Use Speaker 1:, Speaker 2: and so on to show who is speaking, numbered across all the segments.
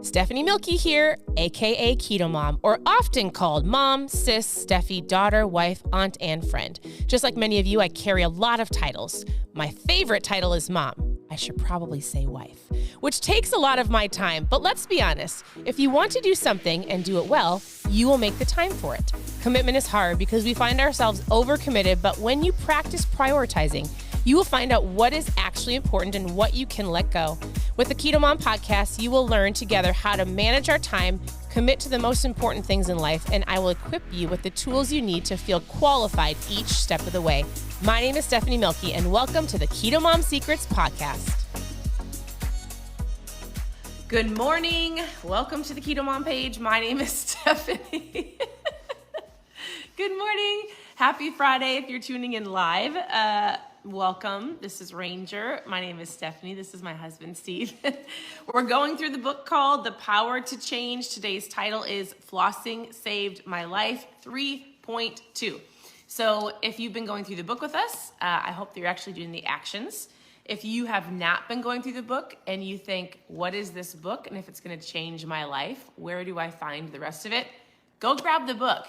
Speaker 1: Stephanie Milky here, aka KetoMOM, or often called mom, sis, Steffi, daughter, wife, aunt, and friend. Just like many of you, I carry a lot of titles. My favorite title is mom. I should probably say wife, which takes a lot of my time. But let's be honest, if you want to do something and do it well, you will make the time for it. Commitment is hard because we find ourselves overcommitted, but when you practice prioritizing, you will find out what is actually important and what you can let go. With the KetoMOM podcast, you will learn together how to manage our time, commit to the most important things in life, and I will equip you with the tools you need to feel qualified each step of the way. My name is Stephanie Milky, and welcome to the KetoMOM Secrets podcast. Good morning. Welcome to the KetoMOM page. My name is Stephanie. Good morning. Happy Friday if you're tuning in live. Welcome. This is Ranger. My name is Stephanie. This is my husband, Steve. We're going through the book called The Power to Change. Today's title is Flossing Saved My Life 3.2. So if you've been going through the book with us, I hope that you're actually doing the actions. If you have not been going through the book and you think, what is this book? And if it's going to change my life, where do I find the rest of it? Go grab the book.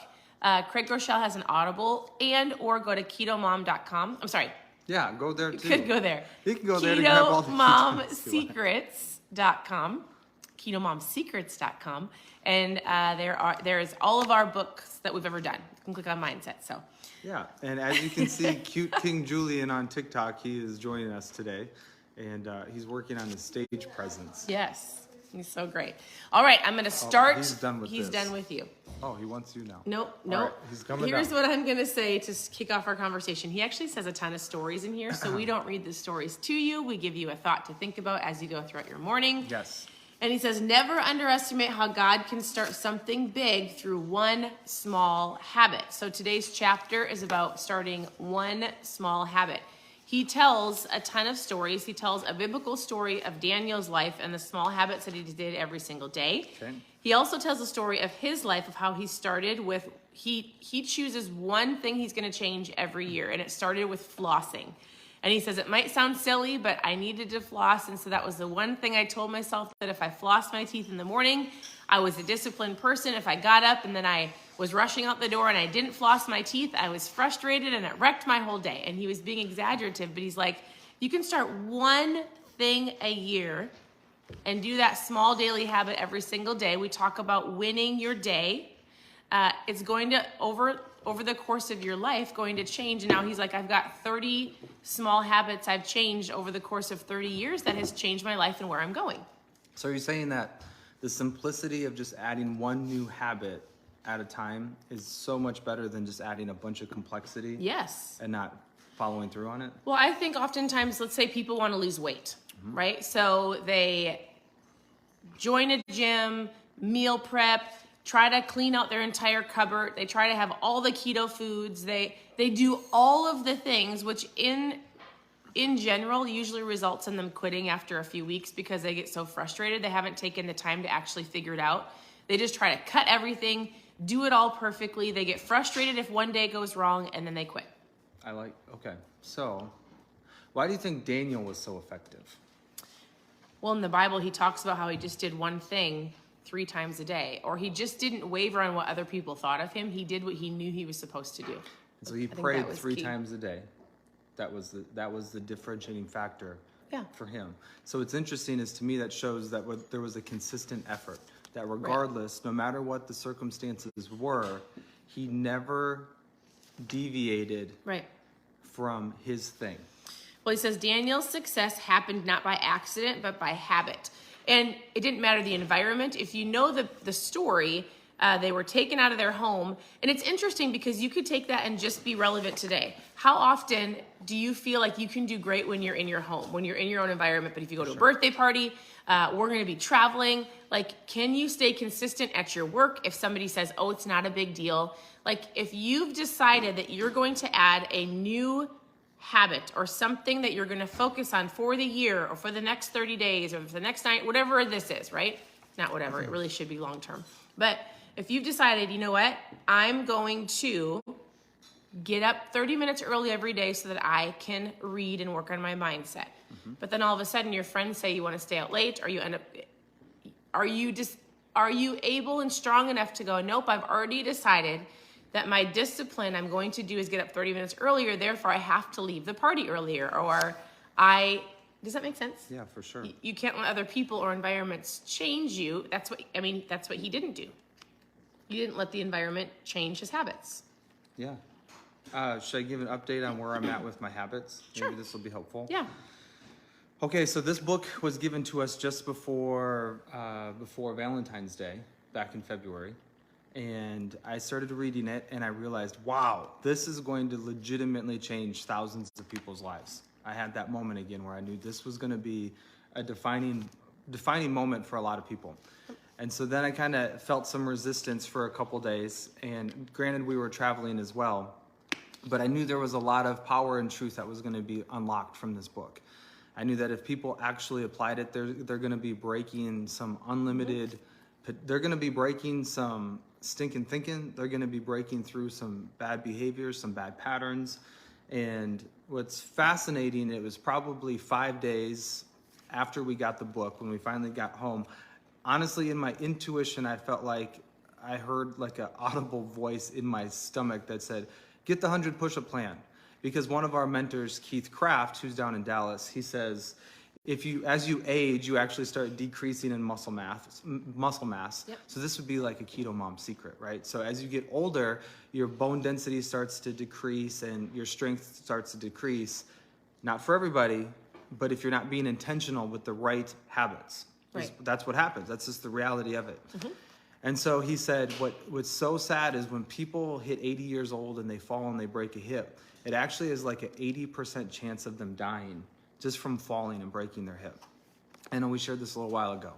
Speaker 1: Craig Groeschel has an Audible or go to ketomom.com. I'm sorry.
Speaker 2: Yeah, go there too.
Speaker 1: You could go there.
Speaker 2: You can go there to grab all the
Speaker 1: KetoMomSecrets.com. KetoMomSecrets.com. And there is all of our books that we've ever done. You can click on Mindset. So
Speaker 2: yeah, and as you can see, cute King Julian on TikTok, he is joining us today, and he's working on his stage presence.
Speaker 1: Yes, he's so great. All right, I'm going to start.
Speaker 2: He's done with
Speaker 1: He's done with you.
Speaker 2: Oh, he wants you now.
Speaker 1: Nope.
Speaker 2: Right, he's coming
Speaker 1: Here's
Speaker 2: down.
Speaker 1: what I'm going to say to kick off our conversation. He actually says a ton of stories in here, so we don't read the stories to you. We give you a thought to think about as you go throughout your morning.
Speaker 2: Yes.
Speaker 1: And he says, never underestimate how God can start something big through one small habit. So today's chapter is about starting one small habit. He tells a ton of stories. He tells a biblical story of Daniel's life and the small habits that he did every single day.
Speaker 2: Okay.
Speaker 1: He also tells a story of his life, of how he started with, he chooses one thing he's going to change every year, and it started with flossing. And he says, it might sound silly, but I needed to floss, and so that was the one thing I told myself, that if I flossed my teeth in the morning, I was a disciplined person. If I got up and then I was rushing out the door and I didn't floss my teeth, I was frustrated and it wrecked my whole day. And he was being exaggerative, but he's like, you can start one thing a year and do that small daily habit every single day. We talk about winning your day. It's going to, over the course of your life, going to change. And now he's like, I've got 30 small habits I've changed over the course of 30 years that has changed my life and where I'm going.
Speaker 2: So you're saying that the simplicity of just adding one new habit at a time is so much better than just adding a bunch of complexity?
Speaker 1: Yes.
Speaker 2: And not following through on it?
Speaker 1: Well, I think oftentimes, let's say people want to lose weight, right? So they join a gym, meal prep, try to clean out their entire cupboard. They try to have all the keto foods. They do all of the things, which in general usually results in them quitting after a few weeks because they get so frustrated. They haven't taken the time to actually figure it out. They just try to cut everything, do it all perfectly. They get frustrated if one day goes wrong, and then they quit.
Speaker 2: Okay. So why do you think Daniel was so effective?
Speaker 1: Well, in the Bible, he talks about how he just did one thing 3 times a day, or he just didn't waver on what other people thought of him. He did what he knew he was supposed to do.
Speaker 2: So he prayed 3 times a day. That was the differentiating factor for him. So what's interesting is, to me, that shows that there was a consistent effort, that regardless, no matter what the circumstances were, he never deviated from his thing.
Speaker 1: Well, he says Daniel's success happened not by accident, but by habit. And it didn't matter the environment. If you know the story, they were taken out of their home. And it's interesting because you could take that and just be relevant today. How often do you feel like you can do great when you're in your home, when you're in your own environment? But if you go to a birthday party, we're going to be traveling. Like, can you stay consistent at your work if somebody says, oh, it's not a big deal? Like, if you've decided that you're going to add a new habit or something that you're going to focus on for the year or for the next 30 days or for the next night, whatever this is, right? Not whatever, it really should be long term. But if you've decided, you know what, I'm going to get up 30 minutes early every day so that I can read and work on my mindset. But then all of a sudden your friends say you want to stay out late, or you end up Are you able and strong enough to go, nope, I've already decided that my discipline I'm going to do is get up 30 minutes earlier, therefore I have to leave the party earlier, or does that make sense?
Speaker 2: Yeah, for sure.
Speaker 1: You can't let other people or environments change you. That's what he didn't do. You didn't let the environment change his habits.
Speaker 2: Yeah. Should I give an update on where I'm at with my habits?
Speaker 1: Sure.
Speaker 2: Maybe this will be helpful.
Speaker 1: Yeah.
Speaker 2: Okay, so this book was given to us just before Valentine's Day, back in February. And I started reading it and I realized, wow, this is going to legitimately change thousands of people's lives. I had that moment again where I knew this was going to be a defining moment for a lot of people. And so then I kind of felt some resistance for a couple days. And granted, we were traveling as well, but I knew there was a lot of power and truth that was going to be unlocked from this book. I knew that if people actually applied it, they're going to be breaking some unlimited, they're going to be breaking some stinking thinking. They're going to be breaking through some bad behaviors, some bad patterns. And what's fascinating, it was probably 5 days after we got the book, when we finally got home. Honestly, in my intuition, I felt like I heard like an audible voice in my stomach that said, get the 100 push-up plan. Because one of our mentors, Keith Kraft, who's down in Dallas, he says, as you age, you actually start decreasing in muscle mass. Yep. So this would be like a KetoMOM secret, right? So as you get older, your bone density starts to decrease and your strength starts to decrease. Not for everybody, but if you're not being intentional with the right habits. Right. That's what happens. That's just the reality of it. Mm-hmm. And so he said, what's so sad is when people hit 80 years old and they fall and they break a hip, it actually is like an 80% chance of them dying just from falling and breaking their hip. I know we shared this a little while ago.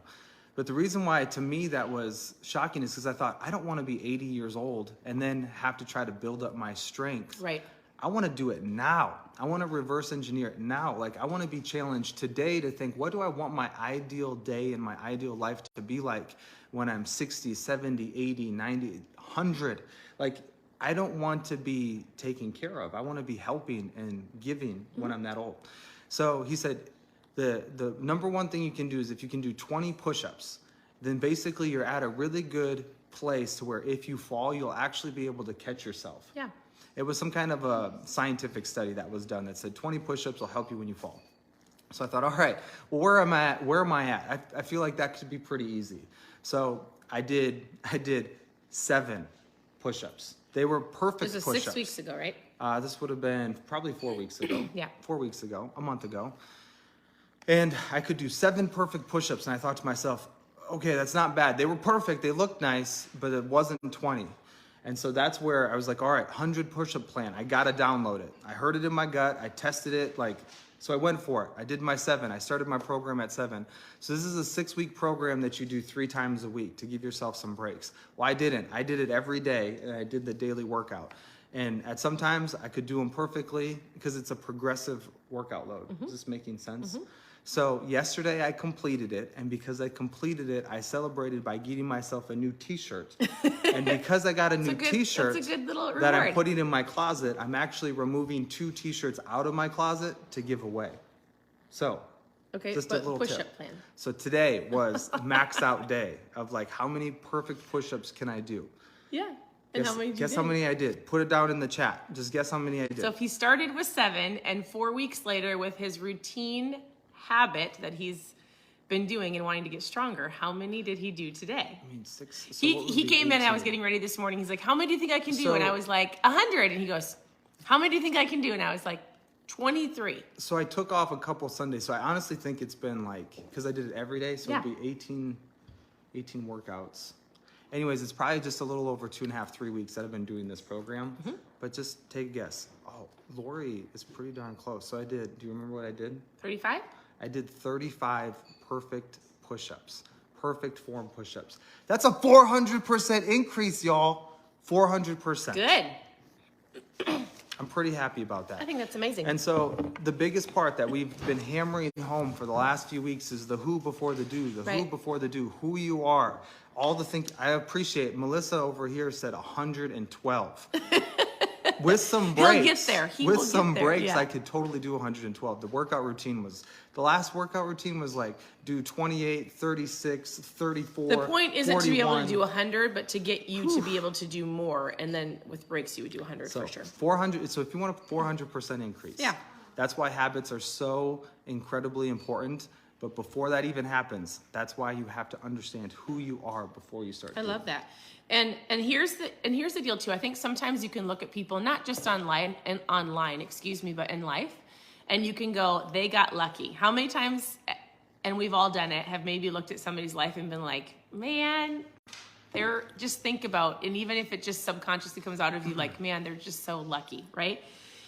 Speaker 2: But the reason why, to me, that was shocking is because I thought, I don't want to be 80 years old and then have to try to build up my strength.
Speaker 1: Right.
Speaker 2: I want to do it now. I want to reverse engineer it now. Like, I want to be challenged today to think, what do I want my ideal day and my ideal life to be like when I'm 60, 70, 80, 90, 100? Like, I don't want to be taken care of. I want to be helping and giving when I'm that old. So he said, the number one thing you can do is if you can do 20 push-ups, then basically you're at a really good place to where if you fall, you'll actually be able to catch yourself.
Speaker 1: Yeah.
Speaker 2: It was some kind of a scientific study that was done that said 20 push-ups will help you when you fall. So I thought, all right, well, where am I at? I feel like that could be pretty easy. So I did 7 push-ups. They were perfect push-ups.
Speaker 1: This was 6 weeks ago, right?
Speaker 2: This would have been probably 4 weeks ago.
Speaker 1: Yeah.
Speaker 2: 4 weeks ago, a month ago. And I could do 7 perfect push-ups. And I thought to myself, okay, that's not bad. They were perfect. They looked nice, but it wasn't 20. And so that's where I was like, all right, 100 push-up plan. I got to download it. I heard it in my gut. I tested it. So I went for it. I did my 7. I started my program at 7. So this is a 6-week program that you do 3 times a week to give yourself some breaks. Well, I didn't. I did it every day, and I did the daily workout. And at sometimes I could do them perfectly because it's a progressive workout load. Is this making sense? Mm-hmm. So yesterday I completed it, and because I completed it, I celebrated by getting myself a new t-shirt. And because I got a new t-shirt that I'm putting in my closet, I'm actually removing 2 t-shirts out of my closet to give away. So, just a little push-up plan. So today was max out day of like, how many perfect push-ups can I do?
Speaker 1: Yeah. And
Speaker 2: guess how many I did. Put it down in the chat. Just guess how many I did.
Speaker 1: So if he started with 7 and 4 weeks later with his routine habit that he's been doing and wanting to get stronger, how many did he do today?
Speaker 2: I mean, 6. So
Speaker 1: he came in and I was getting ready this morning. He's like, how many do you think I can do? And I was like, 100. And he goes, how many do you think I can do? And I was like, 23.
Speaker 2: So I took off a couple Sundays. So I honestly think it's been like, because I did it every day, so it'd be 18 workouts. Anyways, it's probably just a little over 2.5, 3 weeks that I've been doing this program. But just take a guess. Oh, Lori is pretty darn close. So do you remember what I did?
Speaker 1: 35?
Speaker 2: I did 35 perfect push-ups, perfect form push-ups. That's a 400% increase, y'all. 400%.
Speaker 1: Good.
Speaker 2: I'm pretty happy about that.
Speaker 1: I think that's amazing.
Speaker 2: And so the biggest part that we've been hammering home for the last few weeks is the who before the do, who before the do, who you are. All the things I appreciate. Melissa over here said 112. With some breaks.
Speaker 1: He'll get there.
Speaker 2: With some breaks,
Speaker 1: yeah.
Speaker 2: I could totally do 112. The workout routine was, the last workout routine was like, do 28, 36, 34,
Speaker 1: The point isn't
Speaker 2: 41.
Speaker 1: to be able to do 100, but to get you to be able to do more. And then with breaks, you would do 100
Speaker 2: So
Speaker 1: for sure.
Speaker 2: 400. So if you want a 400% increase.
Speaker 1: Yeah.
Speaker 2: That's why habits are so incredibly important. But before that even happens, that's why you have to understand who you are before you start.
Speaker 1: I love that. And here's the deal too. I think sometimes you can look at people not just online, but in life, and you can go, they got lucky. How many times, and we've all done it, have maybe looked at somebody's life and been like, man, they're just think about, and even if it just subconsciously comes out of you, like, man, they're just so lucky, right?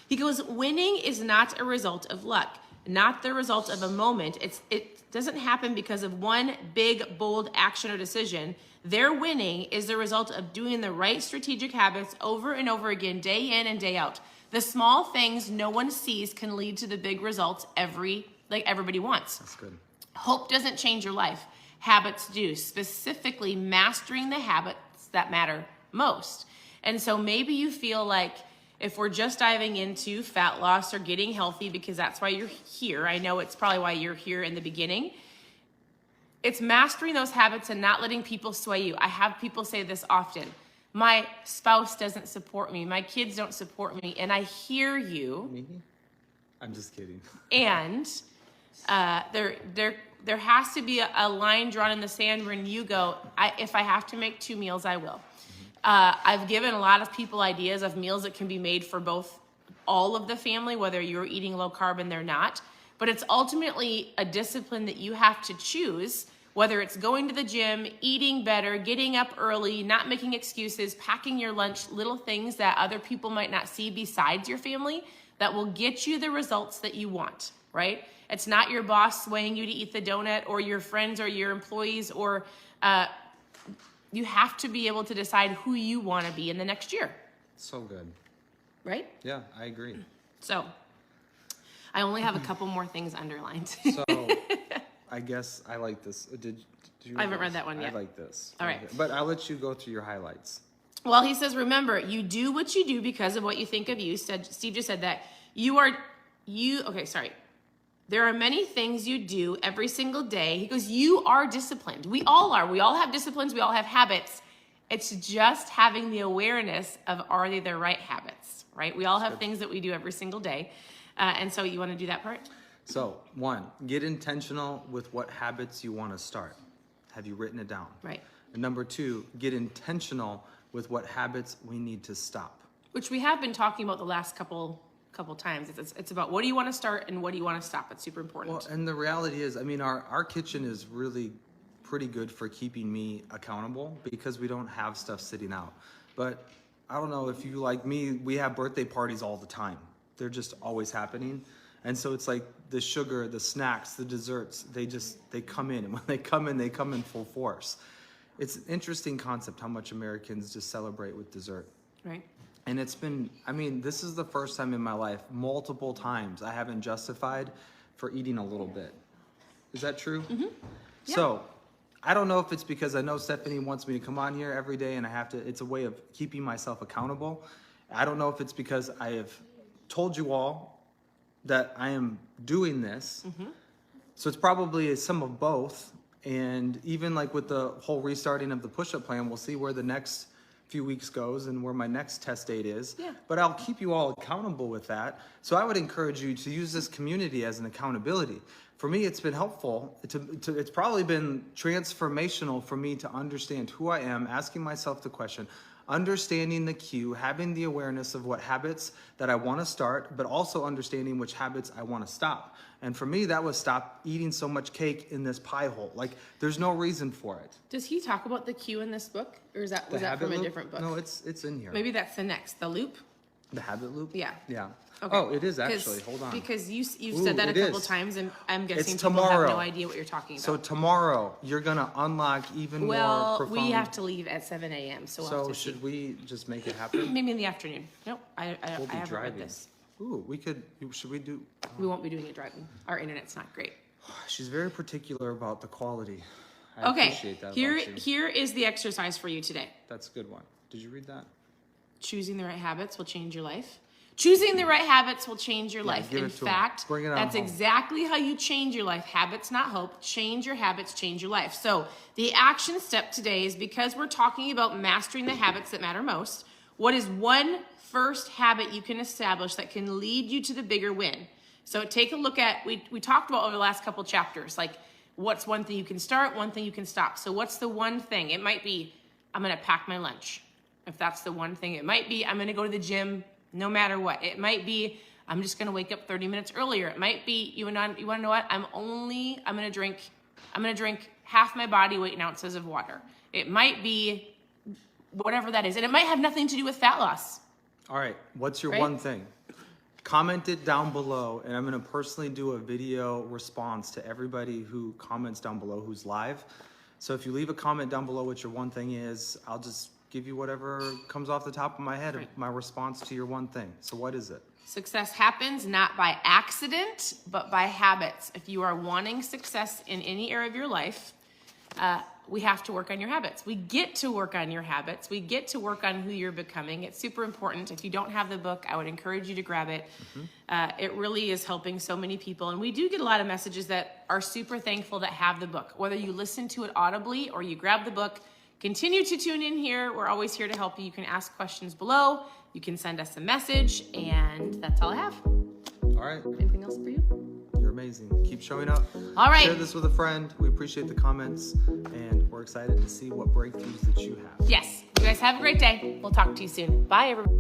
Speaker 1: He goes, winning is not a result of luck, not the result of a moment. It doesn't happen because of one big, bold action or decision. Their winning is the result of doing the right strategic habits over and over again, day in and day out. The small things no one sees can lead to the big results everybody wants.
Speaker 2: That's good.
Speaker 1: Hope doesn't change your life. Habits do, specifically mastering the habits that matter most. And so maybe you feel like, if we're just diving into fat loss or getting healthy, because that's why you're here, I know it's probably why you're here in the beginning, it's mastering those habits and not letting people sway you. I have people say this often. My spouse doesn't support me. My kids don't support me. And I hear you.
Speaker 2: Me? I'm just kidding.
Speaker 1: And there has to be a line drawn in the sand when you go, if I have to make 2 meals, I will. I've given a lot of people ideas of meals that can be made for all of the family, whether you're eating low carb and they're not. But it's ultimately a discipline that you have to choose, whether it's going to the gym, eating better, getting up early, not making excuses, packing your lunch, little things that other people might not see besides your family that will get you the results that you want, right? It's not your boss swaying you to eat the donut or your friends or your employees or you have to be able to decide who you want to be in the next year.
Speaker 2: So good.
Speaker 1: Right?
Speaker 2: Yeah, I agree.
Speaker 1: So I only have a couple more things underlined.
Speaker 2: So I guess I like this. Did you
Speaker 1: I haven't read that one yet.
Speaker 2: I like this.
Speaker 1: All right.
Speaker 2: But I'll let you go through your highlights.
Speaker 1: Well, he says, remember, you do what you do because of what you think of you. Steve just said that. There are many things you do every single day. He goes, you are disciplined. We all are. We all have disciplines. We all have habits. It's just having the awareness of, are they the right habits, right? We all have things that we do every single day. And so you want to do that part?
Speaker 2: So 1, get intentional with what habits you want to start. Have you written it down?
Speaker 1: Right.
Speaker 2: And number 2, get intentional with what habits we need to stop.
Speaker 1: Which we have been talking about the last couple times. It's about what do you want to start and what do you want to stop. It's super important.
Speaker 2: Well, and the reality is, I mean, our kitchen is really pretty good for keeping me accountable because we don't have stuff sitting out. But I don't know if you like me, we have birthday parties all the time. They're just always happening. And so it's like the sugar, the snacks, the desserts, they come in. And when they come in full force. It's an interesting concept how much Americans just celebrate with dessert.
Speaker 1: Right.
Speaker 2: And it's been, I mean, this is the first time in my life, multiple times, I haven't justified for eating a little bit. Is that true? Mm-hmm. Yeah. So, I don't know if it's because I know Stephanie wants me to come on here every day and I have to, it's a way of keeping myself accountable. I don't know if it's because I have told you all that I am doing this. Mm-hmm. So it's probably some of both. And even like with the whole restarting of the push-up plan, we'll see where the next few weeks goes and where my next test date is. Yeah. But I'll keep you all accountable with that. So I would encourage you to use this community as an accountability. For me, it's been helpful. It's probably been transformational for me to understand who I am, asking myself the question, understanding the cue, having the awareness of what habits that I want to start, but also understanding which habits I want to stop. And for me, that was stop eating so much cake in this pie hole. Like, there's no reason for it.
Speaker 1: Does he talk about the cue in this book? Or was that from a different book?
Speaker 2: No, it's in here.
Speaker 1: Maybe that's the next, the loop?
Speaker 2: The habit loop?
Speaker 1: Yeah.
Speaker 2: Yeah.
Speaker 1: Okay.
Speaker 2: Oh, it is actually. Hold on.
Speaker 1: Because you've said that a couple times, and I'm guessing
Speaker 2: it's
Speaker 1: people
Speaker 2: tomorrow.
Speaker 1: have no idea what you're talking about.
Speaker 2: So tomorrow, you're going to unlock even more profound...
Speaker 1: Well, we have to leave at 7 a.m., so we'll have to
Speaker 2: should we just make it happen?
Speaker 1: Maybe in the afternoon. Nope, I haven't read this.
Speaker 2: Ooh, should we do...
Speaker 1: We won't be doing it driving. Our internet's not great.
Speaker 2: She's very particular about the quality. I appreciate that about you.
Speaker 1: Here is the exercise for you today.
Speaker 2: That's a good one. Did you read that?
Speaker 1: choosing the right habits will change your life. Choosing the right habits will change your life. In fact, that's exactly how you change your life. Habits, not hope. Change your habits, change your life. So the action step today is, because we're talking about mastering the habits that matter most, what is one first habit you can establish that can lead you to the bigger win? So take a look at, we talked about over the last couple chapters, like what's one thing you can start, one thing you can stop. So what's the one thing? It might be, I'm going to pack my lunch. If that's the one thing, it might be, I'm going to go to the gym no matter what. It might be, I'm just going to wake up 30 minutes earlier. It might be, you want to know what? I'm going to drink half my body weight in ounces of water. It might be whatever that is. And it might have nothing to do with fat loss.
Speaker 2: All right. What's your one thing? Comment it down below, and I'm going to personally do a video response to everybody who comments down below who's live. So if you leave a comment down below what your one thing is, I'll just give you whatever comes off the top of my head of my response to your one thing. So what is it?
Speaker 1: Success happens not by accident, but by habits. If you are wanting success in any area of your life, we have to work on your habits. We get to work on your habits. We get to work on who you're becoming. It's super important. If you don't have the book, I would encourage you to grab it. It really is helping so many people. And we do get a lot of messages that are super thankful that have the book. Whether you listen to it audibly or you grab the book, continue to tune in here. We're always here to help you. You can ask questions below. You can send us a message. And that's all I have.
Speaker 2: All right.
Speaker 1: Anything else for you?
Speaker 2: You're amazing. Keep showing up.
Speaker 1: All right.
Speaker 2: Share this with a friend. We appreciate the comments, and we're excited to see what breakthroughs that you have.
Speaker 1: Yes. You guys have a great day. We'll talk to you soon. Bye, everybody.